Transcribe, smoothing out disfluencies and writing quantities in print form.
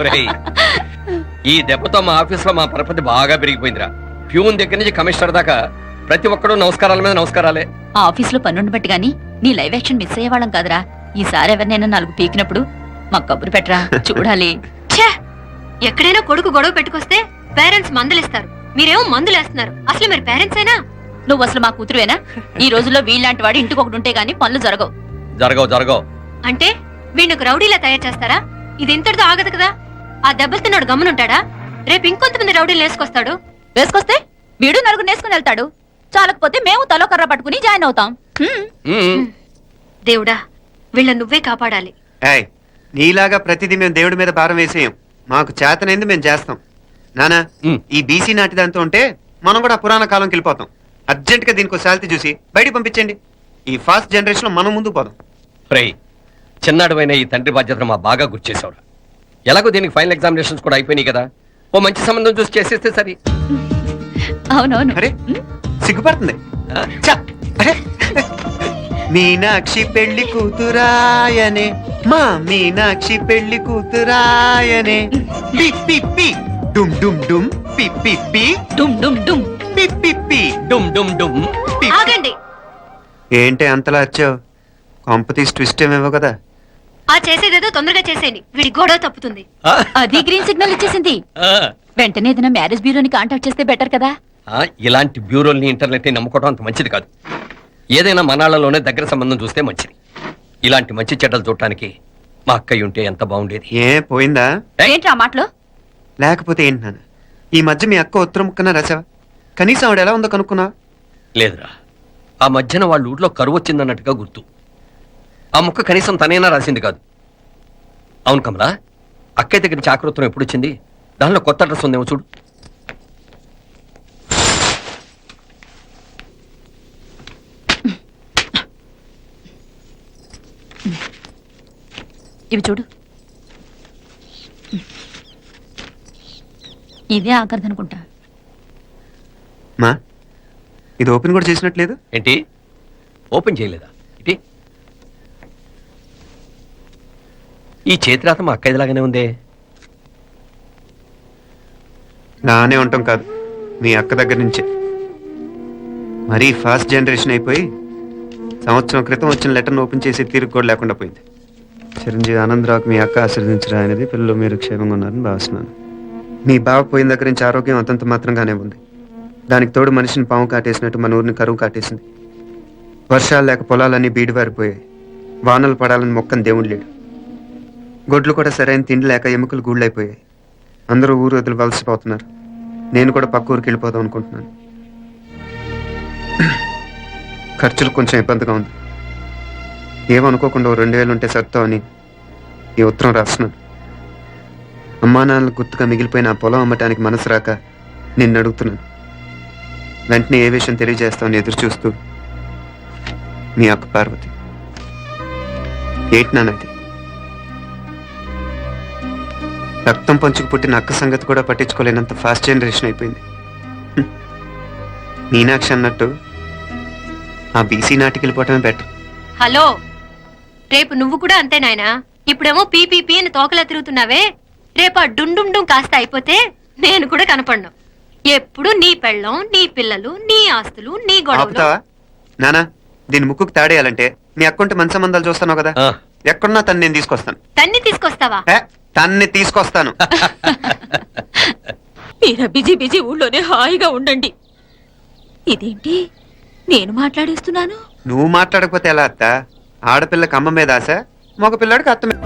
ఒరేయ్, ఈ దెబ్బతో మా ఆఫీస్ లో మా పరపతి బాగా పెరిగిపోయిందిరా. ప్యూన్ దగ్గర నుంచి కమిషనర్ దాకా ప్రతి ఒక్కడు నమస్కారాల మీద నమస్కారాలే. ఆ ఆఫీస్ లో పన్నుండి బట్టి గాని నీ లైవ్ యాక్షన్ మిస్ అయ్యేవాళ్ళం కాదురా. ఈసారి ఎవరినైనా 4 పీకినప్పుడు మాకు కబురు పెట్టరా, చూడాలి. ఎక్కడైనా కొడుకు గొడవ పెట్టుకొస్తే పేరెంట్స్ మందులిస్తారు, మీరేమో మందులేస్తున్నారు. అసలు మీరు పేరెంట్స్ అయినా? నువ్వు అసలు మా కూతురువేనా? ఈ రోజుల్లో వీళ్ళంటి వాడు ఇంటికి ఒకటి ఉంటే గానీ పనులు జరగవు. జరగవు అంటే వీణ్ణకు రౌడీలా తయారు చేస్తారా? ఇది ఇంతటితో ఆగదు కదా. ఆ దెబ్బలు తిన్నాడు గమ్మునుంటాడా? రేపు ఇంకొంతమంది రౌడీలు వేసుకొస్తాడు. వేసుకొస్తే వీడు 4 నేసుకుని వెళ్తాడు. చాలకపోతే మేము తలో కర్ర పట్టుకుని జాయిన్ అవుతాం. దేవుడా, వీళ్ళ నువ్వే కాపాడాలి. నీలాగా ప్రతిదీ మేము దేవుడి మీద భారం వేసేయం. మాకు చేతనైంది మేము చేస్తాం. నానా, ఈ బీసీ నాటి దాంతో ఉంటే మనం కూడా పురాణ కాలంకి వెళ్ళిపోతాం. అర్జెంట్ గా దీనికి శాలిటీ చూసి బయటికి పంపించండి. ఈ ఫాస్ట్ జనరేషన్ లో మనం ముందుకు పోదాం. చిన్నాడువైన ఈ తండ్రి బాధ్యతను మా బాగా గుర్చేసావు. ఎలాగో దీనికి ఫైనల్ ఎగ్జామినేషన్స్ కూడా అయిపోయినాయి కదా, ఓ మంచి సంబంధం చూసి చేసేస్తే సరి. అవునవును. అరే సిగ్గుపడుతుంది. మీనాక్షి పెళ్లి కూతురాయనే, మా మీనాక్షి పెళ్లి కూతురాయనే. డుమ్ డుమ్ డుమ్ పిప్పి డుమ్ డుమ్ డుమ్ పిప్పి డుమ్ డుమ్ డుమ్. ఆగండి. ఏంటి అంతలా వచ్చావు? కాంపతీస్ ట్విస్ట్ ఏమేవో కదా. ఆ చేసేదేదో తొందరగా చేసేయండి, వీడి గొడవ తప్పుతుంది. అది గ్రీన్ సిగ్నల్ ఇచ్చేసింది. వెంటనే ఏదైనా మ్యారేజ్ బ్యూరోని కాంటాక్ట్ చేస్తే బెటర్ కదా. ఇలాంటి బ్యూరోల్ని ఇంటర్నెట్ ని నమ్ముకోవడం అంత మంచిది కాదు. ఏదైనా మనాళ్ళలోనే దగ్గర సంబంధం చూస్తే మంచిది. ఇలాంటి మంచి చెడ్డలు చూడటానికి మా అక్కయ్య ఉంటే ఎంత బాగుండేది. ఏ పోయిందా? ఏంటి ఆ మాటలో? లేకపోతే ఏంటి నాన్న, ఈ మధ్య మీ అక్క ఉత్తరం ముక్కన రాసావా? కనీసం ఆవిడ ఎలా ఉందో కనుక్కున్నా? లేదురా, ఆ మధ్యన వాళ్ళ ఊర్లో కరువు వచ్చిందన్నట్టుగా గుర్తు. ఆ ముక్క కనీసం తనైనా రాసింది కాదు. అవును కమలా, అక్కయ్య దగ్గర నుంచి ఆకృతం ఎప్పుడు వచ్చింది? దానిలో కొత్త అడ్రస్ ఉందేమో చూడు. ఇవి చూడు. ఇదే ఆఖరిదనుకుంటా. మా ఇది ఓపెన్ కూడా చేసినట్లేదు. ఏంటి ఓపెన్ చేయలేదా? ఇది ఈ చేతిరాత మా అక్కయ్యలాగానే ఉందే. నానే ఉంటాం కాదు, మీ అక్క దగ్గర నుంచే. మరీ ఫాస్ట్ జనరేషన్ అయిపోయి సంవత్సరం క్రితం వచ్చిన లెటర్ను ఓపెన్ చేసి తీరుకు కూడా లేకుండా పోయింది. చిరంజీవి ఆనందరావుకి మీ అక్క ఆశీర్వదించరా అనేది, పిల్లలు మీరు క్షేమంగా ఉన్నారని భావిస్తున్నాను. మీ బావ పోయిన దగ్గర నుంచి ఆరోగ్యం అంతంత మాత్రంగానే ఉంది. దానికి తోడు మనిషిని పాము కాటేసినట్టు మన ఊరిని కరువు కాటేసింది. వర్షాలు లేక పొలాలన్నీ బీడివారిపోయాయి. వానలు పడాలని మొక్కని దేవుడు లేడు. గొడ్లు కూడా సరైన తిండి లేక ఎముకలు గూళ్ళైపోయాయి. అందరూ ఊరు వదిలి వలసిపోతున్నారు. నేను కూడా పక్క ఊరికి వెళ్ళిపోదాం అనుకుంటున్నాను. ఖర్చులు కొంచెం ఇబ్బందిగా ఉంది. ఏమనుకోకుండా 2000 ఉంటే సర్తావని ఈ ఉత్తరం రాస్తున్నాను. అమ్మా నాన్నలు గుర్తుగా మిగిలిపోయిన ఆ పొలం అమ్మటానికి మనసు రాక నిన్ను అడుగుతున్నాను. వెంటనే ఏ విషయం తెలియజేస్తామని ఎదురు చూస్తూ మీ అక్క పార్వతి. ఏంటి నాన్నది? రక్తం పంచుకు పుట్టిన అక్క సంగతి కూడా పట్టించుకోలేనంత ఫాస్ట్ జనరేషన్ అయిపోయింది. మీనాక్షి అన్నట్టు ఆ బీసీ నాటికి వెళ్ళిపోవటమే బెటర్. హలో, రేపు నువ్వు కూడా అంతే నాయనా. ఇప్పుడేమో పీపీపీ అని తోకలా తిరుగుతున్నావే, రేపు ఆ డుండుండుం కాస్త అయిపోతే నేను కూడా కనపడ్ను. ఎప్పుడు నీ పెళ్ళం, నీ పిల్లలు, నీ ఆస్తులు, నీ గొడవ. నానా, దీని ముక్కుకు తాడేయాలంటే మీ అక్కంటే మంచి సంబంధాలు చూస్తాను కదా. ఎక్కడున్నా తన్ని నేను తీసుకొస్తాను. తన్ని తీసుకొస్తావా? తన్ని తీసుకొస్తాను. మీరా బిజీ బిజీ ఊళ్ళోనే హాయిగా ఉండండి. ఇదేంటి నేను మాట్లాడేస్తున్నాను? నువ్వు మాట్లాడకపోతే ఎలా అత్త? ఆడపిల్లకి అమ్మ మీద ఆశ, మగ పిల్లాడికి అత్త మీద.